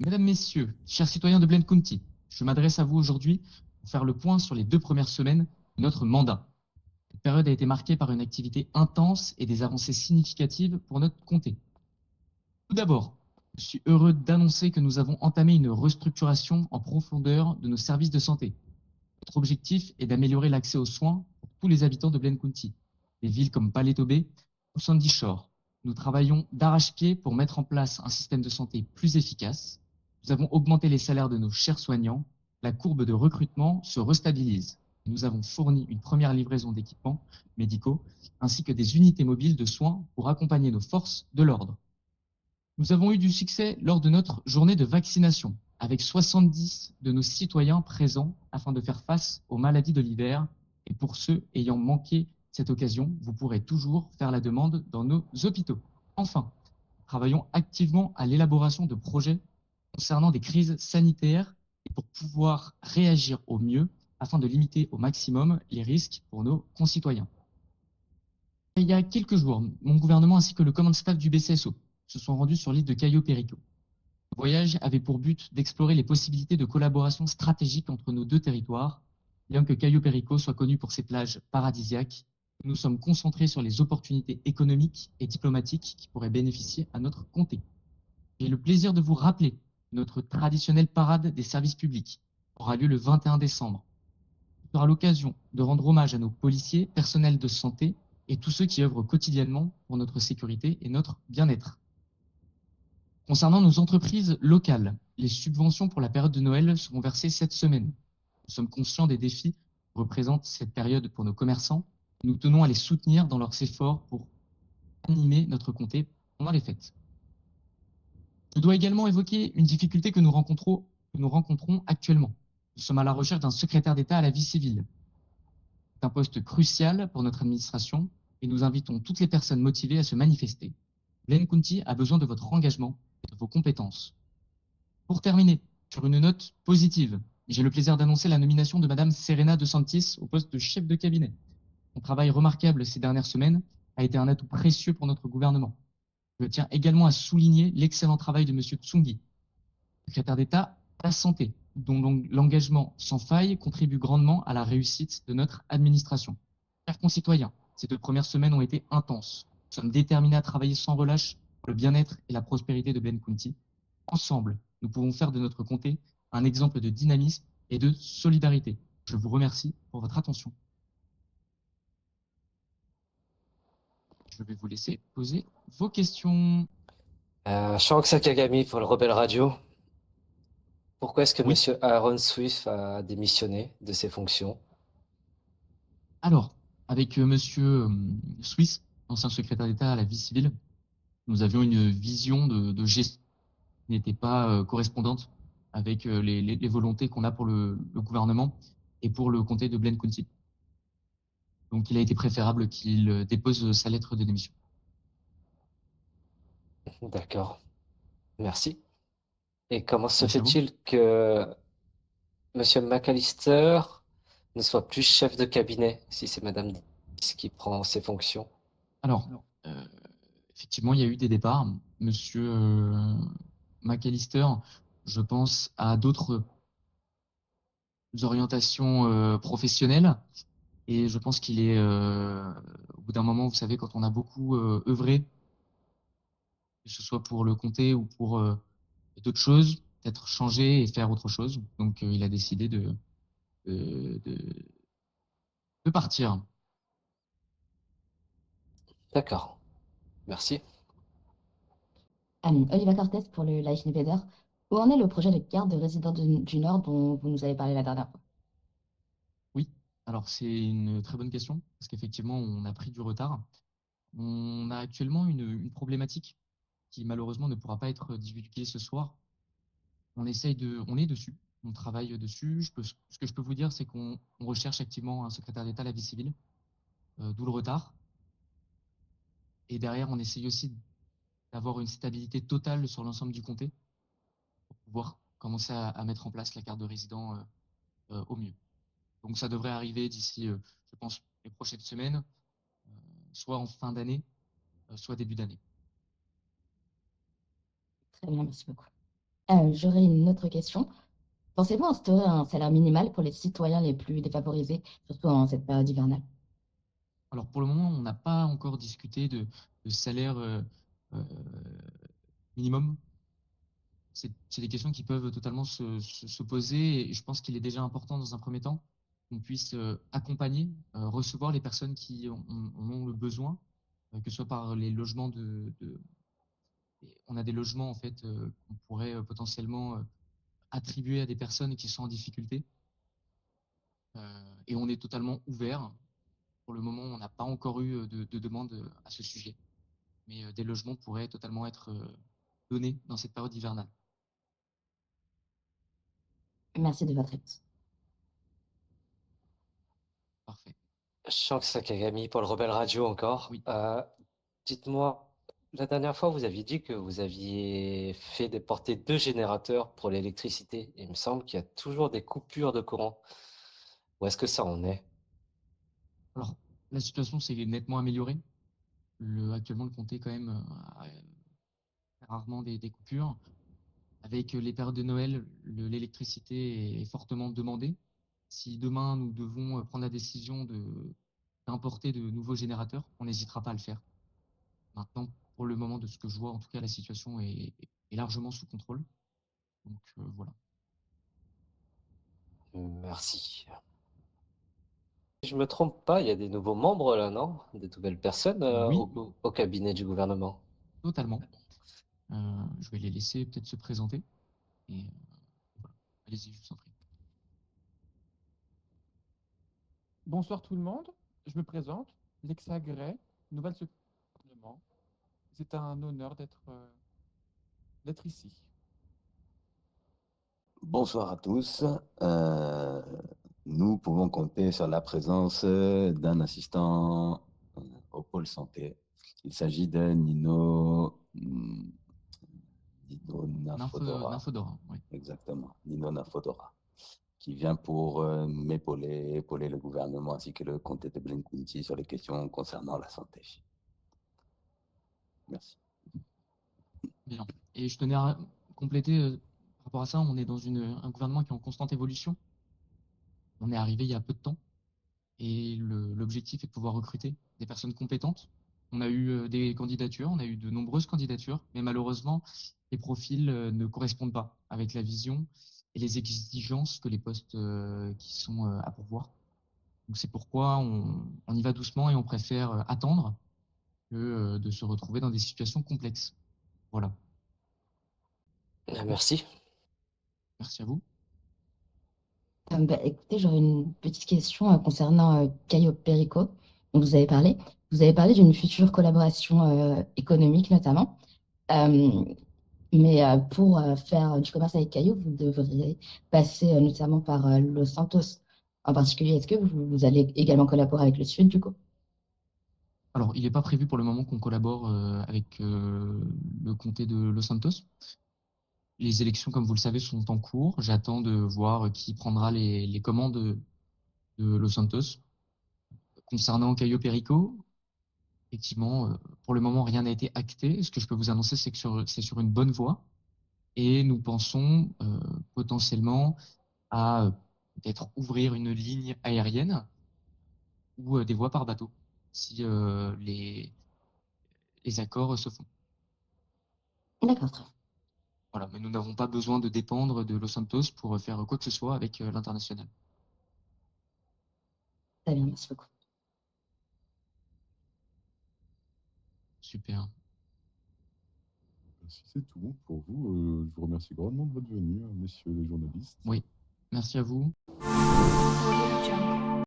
Mesdames, Messieurs, chers citoyens de Blaine County, je m'adresse à vous aujourd'hui pour faire le point sur les 2 premières semaines de notre mandat. Cette période a été marquée par une activité intense et des avancées significatives pour notre comté. Tout d'abord, je suis heureux d'annoncer que nous avons entamé une restructuration en profondeur de nos services de santé. Notre objectif est d'améliorer l'accès aux soins pour tous les habitants de Blaine County, des villes comme Paleto Bay ou Sandy Shore. Nous travaillons d'arrache-pied pour mettre en place un système de santé plus efficace. Nous avons augmenté les salaires de nos chers soignants. La courbe de recrutement se restabilise. Nous avons fourni une première livraison d'équipements médicaux ainsi que des unités mobiles de soins pour accompagner nos forces de l'ordre. Nous avons eu du succès lors de notre journée de vaccination, avec 70 de nos citoyens présents afin de faire face aux maladies de l'hiver. Et pour ceux ayant manqué cette occasion, vous pourrez toujours faire la demande dans nos hôpitaux. Enfin, travaillons activement à l'élaboration de projets concernant des crises sanitaires et pour pouvoir réagir au mieux afin de limiter au maximum les risques pour nos concitoyens. Il y a quelques jours, mon gouvernement ainsi que le command staff du BCSO se sont rendus sur l'île de Cayo Perico. Le voyage avait pour but d'explorer les possibilités de collaboration stratégique entre nos 2 territoires. Bien que Cayo Perico soit connu pour ses plages paradisiaques, nous sommes concentrés sur les opportunités économiques et diplomatiques qui pourraient bénéficier à notre comté. J'ai le plaisir de vous rappeler notre traditionnelle parade des services publics aura lieu le 21 décembre. Ce sera l'occasion de rendre hommage à nos policiers, personnels de santé et tous ceux qui œuvrent quotidiennement pour notre sécurité et notre bien-être. Concernant nos entreprises locales, les subventions pour la période de Noël seront versées cette semaine. Nous sommes conscients des défis que représente cette période pour nos commerçants. Nous tenons à les soutenir dans leurs efforts pour animer notre comté pendant les fêtes. Je dois également évoquer une difficulté que nous rencontrons actuellement. Nous sommes à la recherche d'un secrétaire d'État à la vie civile. C'est un poste crucial pour notre administration et nous invitons toutes les personnes motivées à se manifester. Blaine County a besoin de votre engagement et de vos compétences. Pour terminer, sur une note positive, j'ai le plaisir d'annoncer la nomination de Madame Serena De Santis au poste de chef de cabinet. Son travail remarquable ces dernières semaines a été un atout précieux pour notre gouvernement. Je tiens également à souligner l'excellent travail de Monsieur Tsungi, secrétaire d'État à la santé, dont l'engagement sans faille contribue grandement à la réussite de notre administration. Chers concitoyens, ces 2 premières semaines ont été intenses. Nous sommes déterminés à travailler sans relâche pour le bien-être et la prospérité de Blaine County. Ensemble, nous pouvons faire de notre comté un exemple de dynamisme et de solidarité. Je vous remercie pour votre attention. Je vais vous laisser poser vos questions. Shank Sakagami pour le Rebel Radio. Pourquoi est-ce que Oui. Monsieur Aaron Swift a démissionné de ses fonctions? Alors, avec Monsieur Suisse, ancien secrétaire d'État à la vie civile, nous avions une vision de gestion qui n'était pas correspondante avec les volontés qu'on a pour le gouvernement et pour le comté de Blaine County. Donc, il a été préférable qu'il dépose sa lettre de démission. D'accord. Merci. Et comment se Merci à vous. fait-il que Monsieur McAllister ne soit plus chef de cabinet si c'est Madame Diss qui prend ses fonctions? Alors, euh, effectivement, il y a eu des départs. Monsieur McAllister, je pense, a d'autres orientations professionnelles. Et je pense qu'il est, au bout d'un moment, vous savez, quand on a beaucoup œuvré, que ce soit pour le comté ou pour d'autres choses, peut-être changer et faire autre chose. Donc, il a décidé de, de, de partir. D'accord. Merci. Oliva Cortez pour le Life Invader. Où en est le projet de carte de résident du Nord dont vous nous avez parlé la dernière fois? Oui, alors c'est une très bonne question, parce qu'effectivement, on a pris du retard. On a actuellement une problématique qui malheureusement ne pourra pas être divulguée ce soir. On est dessus, on travaille dessus. Ce que je peux vous dire, c'est qu'on recherche activement un secrétaire d'État à la vie civile, d'où le retard. Et derrière, on essaye aussi d'avoir une stabilité totale sur l'ensemble du comté pour pouvoir commencer à mettre en place la carte de résident au mieux. Donc ça devrait arriver d'ici, je pense, les prochaines semaines, soit en fin d'année, soit début d'année. Très bien, merci beaucoup. J'aurais une autre question. Pensez-vous instaurer un salaire minimal pour les citoyens les plus défavorisés, surtout en cette période hivernale? Alors pour le moment, on n'a pas encore discuté de salaire euh, minimum. C'est des questions qui peuvent totalement se poser et je pense qu'il est déjà important dans un premier temps qu'on puisse accompagner, recevoir les personnes qui en ont le besoin, que ce soit par les logements on a des logements en fait qu'on pourrait potentiellement attribuer à des personnes qui sont en difficulté et on est totalement ouvert. Pour le moment, on n'a pas encore eu de demande à ce sujet, mais des logements pourraient totalement être donnés dans cette période hivernale. Merci de votre réponse. Parfait. Shanks Sakagami pour le Rebelle Radio encore. Oui. Dites-moi, la dernière fois, vous aviez dit que vous aviez fait porter 2 générateurs pour l'électricité. Il me semble qu'il y a toujours des coupures de courant. Où est-ce que ça en est? Alors, la situation s'est nettement améliorée. Actuellement, le comté, quand même, a rarement des coupures. Avec les périodes de Noël, l'électricité est fortement demandée. Si demain, nous devons prendre la décision d'importer de nouveaux générateurs, on n'hésitera pas à le faire. Maintenant, pour le moment, de ce que je vois, en tout cas, la situation est largement sous contrôle. Donc, voilà. Merci. Si je me trompe pas, il y a des nouveaux membres là, non? Des nouvelles personnes Oui, au cabinet du gouvernement. totalement. Je vais les laisser peut-être se présenter. Et voilà. Allez-y, je vous en prie. Bonsoir tout le monde, je me présente, Lexa Gray, nouvelle secrétaire du gouvernement. C'est un honneur d'être ici. Bonsoir à tous. Nous pouvons compter sur la présence d'un assistant au pôle santé. Il s'agit de Nino Nafodora. Nymphodora, oui. Exactement, Nino Nafodora, qui vient pour épauler le gouvernement ainsi que le comté de Blenkunti sur les questions concernant la santé. Merci. Bien. Et je tenais à compléter par rapport à ça, on est dans un gouvernement qui est en constante évolution. On est arrivé il y a peu de temps et l'objectif est de pouvoir recruter des personnes compétentes. On a eu des candidatures, on a eu de nombreuses candidatures, mais malheureusement, les profils ne correspondent pas avec la vision et les exigences que les postes qui sont à pourvoir. Donc c'est pourquoi on y va doucement et on préfère attendre que de se retrouver dans des situations complexes. Voilà. Merci. Merci à vous. Écoutez, j'aurais une petite question concernant Caio Perico, dont vous avez parlé. Vous avez parlé d'une future collaboration économique notamment. Mais pour faire du commerce avec Caio, vous devriez passer notamment par Los Santos en particulier. Est-ce que vous allez également collaborer avec le Sud du coup? Alors, il n'est pas prévu pour le moment qu'on collabore avec le comté de Los Santos. Les élections, comme vous le savez, sont en cours. J'attends de voir qui prendra les commandes de Los Santos. Concernant Caio Perico, effectivement, pour le moment, rien n'a été acté. Ce que je peux vous annoncer, c'est que c'est sur une bonne voie. Et nous pensons potentiellement à peut-être ouvrir une ligne aérienne ou des voies par bateau, si les accords se font. D'accord, très bien. Voilà, mais nous n'avons pas besoin de dépendre de Los Santos pour faire quoi que ce soit avec l'international. Très bien, merci beaucoup. Super. Si c'est tout bon pour vous, je vous remercie grandement de votre venue, messieurs les journalistes. Oui, merci à vous.